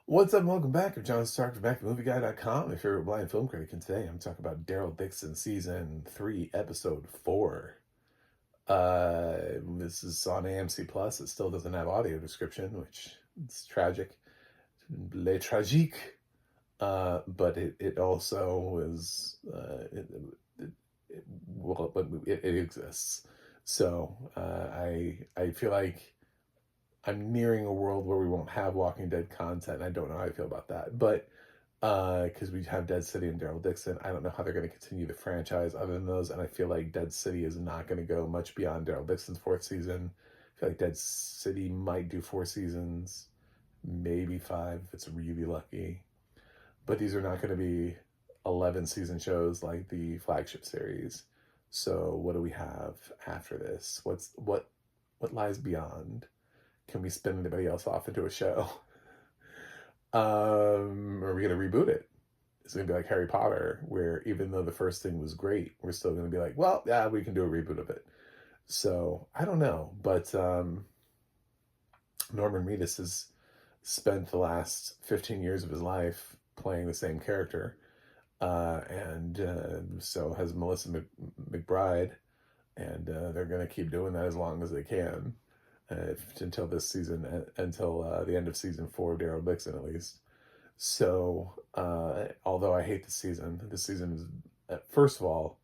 What's up? Welcome back. I'm John Stark from BackToMovieGuy.com, your favorite blind film critic, and today I'm talking about Daryl Dixon, Season 3, Episode 4. This is on AMC Plus. It still doesn't have audio description, which is tragic. Le tragique. But it also is, it exists. So I feel like I'm nearing a world where we won't have Walking Dead content. And I don't know how I feel about that, but because we have Dead City and Daryl Dixon, I don't know how they're going to continue the franchise other than those. And I feel like Dead City is not going to go much beyond Daryl Dixon's fourth season. I feel like Dead City might do 4 seasons, maybe 5 if it's really lucky. But these are not going to be 11 season shows like the flagship series. So what do we have after this? What lies beyond? Can we spin anybody else off into a show? Are we going to reboot it? It's going to be like Harry Potter, where even though the first thing was great, we're still going to be like, well, yeah, we can do a reboot of it. So I don't know, but Norman Reedus has spent the last 15 years of his life playing the same character, and so has Melissa McBride, and they're going to keep doing that as long as they can. Until this season, until the end of season 4 of Daryl Dixon, at least. So, although I hate this season is, first of all,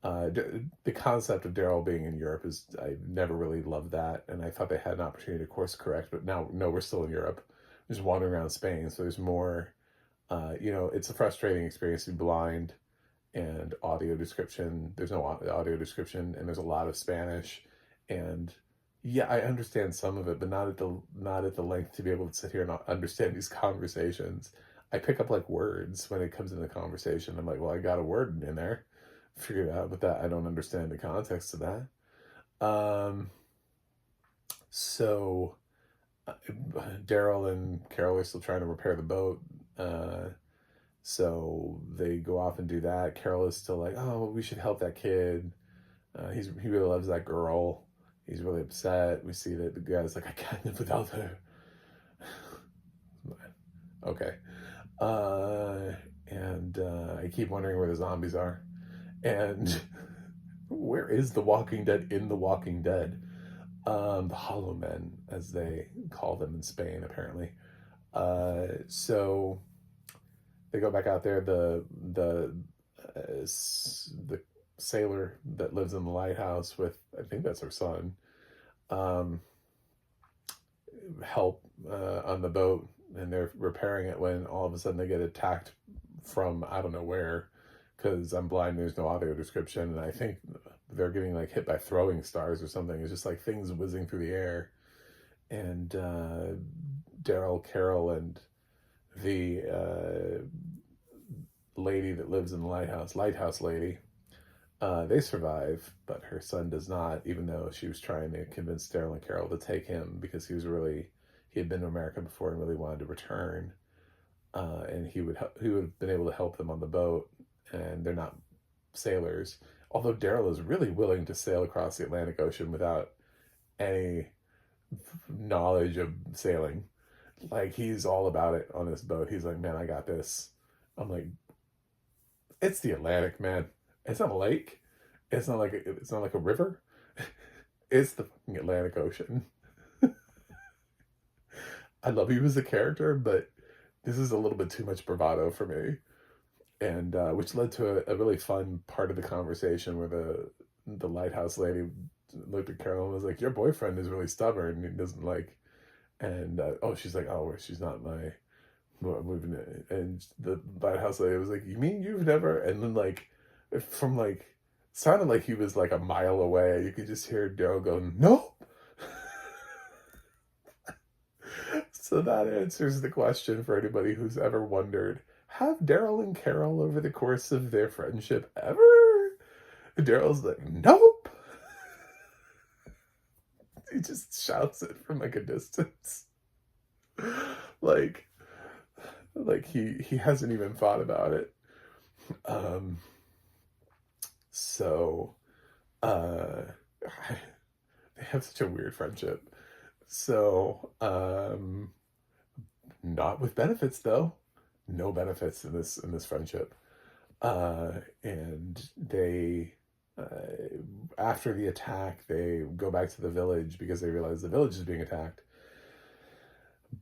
the concept of Daryl being in Europe is, I never really loved that, and I thought they had an opportunity to course correct, but now, no, we're still in Europe. We're just wandering around Spain, so there's more, it's a frustrating experience to be blind, and audio description, there's no audio description, and there's a lot of Spanish, and yeah, I understand some of it, but not at the length to be able to sit here and understand these conversations. I pick up like words when it comes into the conversation. I'm like, well, I got a word in there, figured it out, but that I don't understand the context of that. So Daryl and Carol are still trying to repair the boat. So they go off and do that. Carol is still like, oh, we should help that kid. He really loves that girl. He's really upset. We see that the guy's like, I can't live without her. Okay. And I keep wondering where the zombies are. And where is the Walking Dead in The Walking Dead? The Hollow Men, as they call them in Spain, apparently. So they go back out there. The sailor that lives in the lighthouse with, I think that's her son, help on the boat, and they're repairing it when all of a sudden they get attacked from I don't know where, because I'm blind, there's no audio description, and I think they're getting like hit by throwing stars or something. It's just like things whizzing through the air, and Daryl, Carol, and the lady that lives in the lighthouse lady, they survive, but her son does not, even though she was trying to convince Daryl and Carol to take him because he had been to America before and really wanted to return. And he would have been able to help them on the boat, and they're not sailors. Although Daryl is really willing to sail across the Atlantic Ocean without any knowledge of sailing. Like, he's all about it on this boat. He's like, man, I got this. I'm like, it's the Atlantic, man. It's not a lake. It's not like a river. It's the fucking Atlantic Ocean. I love you as a character, but this is a little bit too much bravado for me. And which led to a really fun part of the conversation where the lighthouse lady looked at Carol and was like, your boyfriend is really stubborn. He doesn't like, and she's like, oh, she's not my, and the lighthouse lady was like, you mean you've never, and then like, from like, sounded like he was like a mile away. You could just hear Daryl go, no. So that answers the question for anybody who's ever wondered, have Daryl and Carol over the course of their friendship ever? Daryl's like, nope. He just shouts it from like a distance. like he hasn't even thought about it. So they have such a weird friendship. So Not with benefits though. No benefits in this friendship. And they, after the attack, they go back to the village because they realize the village is being attacked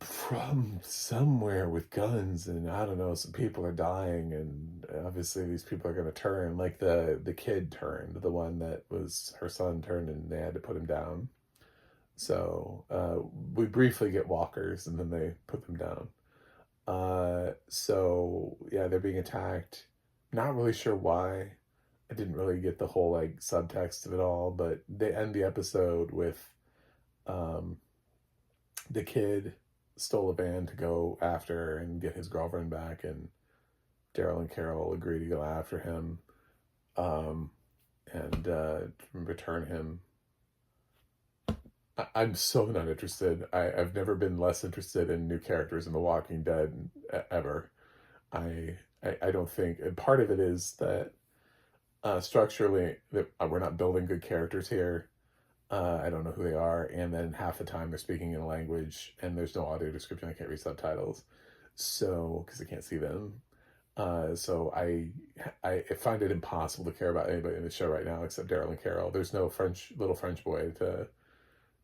from somewhere with guns, and I don't know, some people are dying, and obviously these people are going to turn. Like the kid turned, the one that was her son turned, and they had to put him down. So we briefly get walkers, and then they put them down. So yeah, they're being attacked. Not really sure why. I didn't really get the whole like subtext of it all, but they end the episode with um, the kid stole a van to go after and get his girlfriend back, and Daryl and Carol agree to go after him, um, and return him. I'm so not interested. I've never been less interested in new characters in The Walking Dead ever. I don't think, and part of it is that structurally that we're not building good characters here. I don't know who they are, and then half the time they're speaking in a language and there's no audio description. I can't read subtitles, so because I can't see them. So I find it impossible to care about anybody in the show right now except Daryl and Carol. There's no little French boy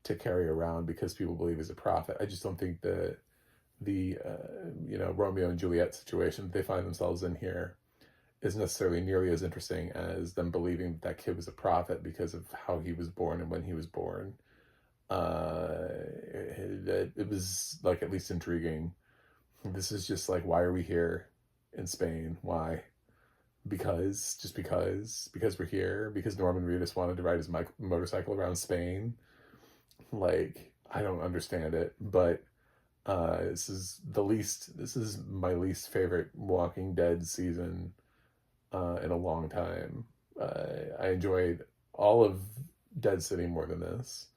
to carry around because people believe he's a prophet. I just don't think the Romeo and Juliet situation that they find themselves in here is necessarily nearly as interesting as them believing that kid was a prophet because of how he was born and when he was born. It was like at least intriguing. This is just like, why are we here in Spain? Why? Because we're here, because Norman Reedus wanted to ride his motorcycle around Spain. Like, I don't understand it, but this is my least favorite Walking Dead season in a long time. I enjoyed all of Dead City more than this.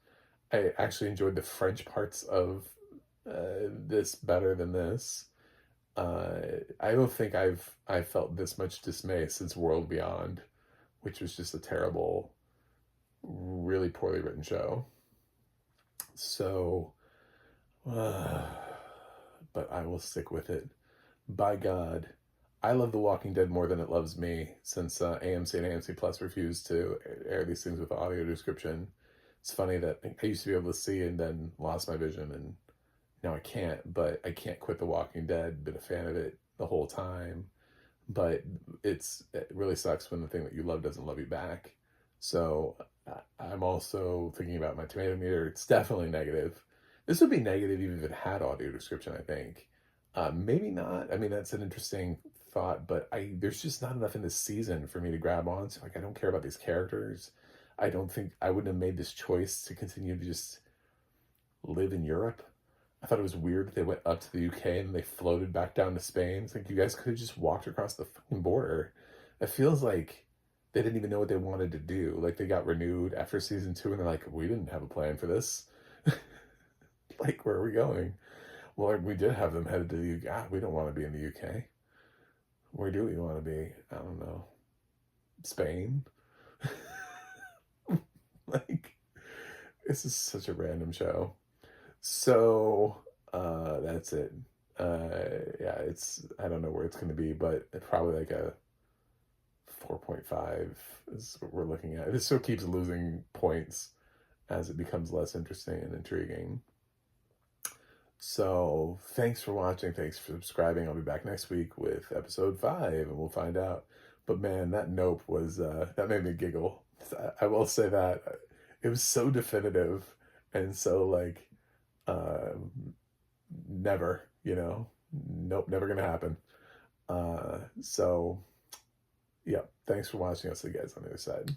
I actually enjoyed the French parts of this better than this. I don't think I felt this much dismay since World Beyond, which was just a terrible, really poorly written show. So, but I will stick with it. By God, I love The Walking Dead more than it loves me, since AMC and AMC Plus refused to air these things with audio description. It's funny that I used to be able to see and then lost my vision, and now I can't, but I can't quit The Walking Dead. Been a fan of it the whole time, but it really sucks when the thing that you love doesn't love you back. So I'm also thinking about my tomato meter. It's definitely negative. This would be negative even if it had audio description, I think. Maybe not. I mean, that's an interesting thought, but there's just not enough in this season for me to grab on. So, like, I don't care about these characters. I don't think I wouldn't have made this choice to continue to just live in Europe. I thought it was weird that they went up to the UK and they floated back down to Spain. It's like, you guys could have just walked across the fucking border. It feels like they didn't even know what they wanted to do. Like, they got renewed after season 2 and they're like, we didn't have a plan for this. Like, where are we going? Well, we did have them headed to the UK. We don't want to be in the UK. Where do we want to be? I don't know. Spain? Like, this is such a random show. So, that's it. Yeah, I don't know where it's going to be, but it's probably like a 4.5 is what we're looking at. It still keeps losing points as it becomes less interesting and intriguing. So thanks for watching. Thanks for subscribing. I'll be back next week with episode 5 and we'll find out. But man, that nope was, that made me giggle. I will say that it was so definitive and so like, never, nope, never gonna happen. So yeah, thanks for watching. I'll see you guys on the other side.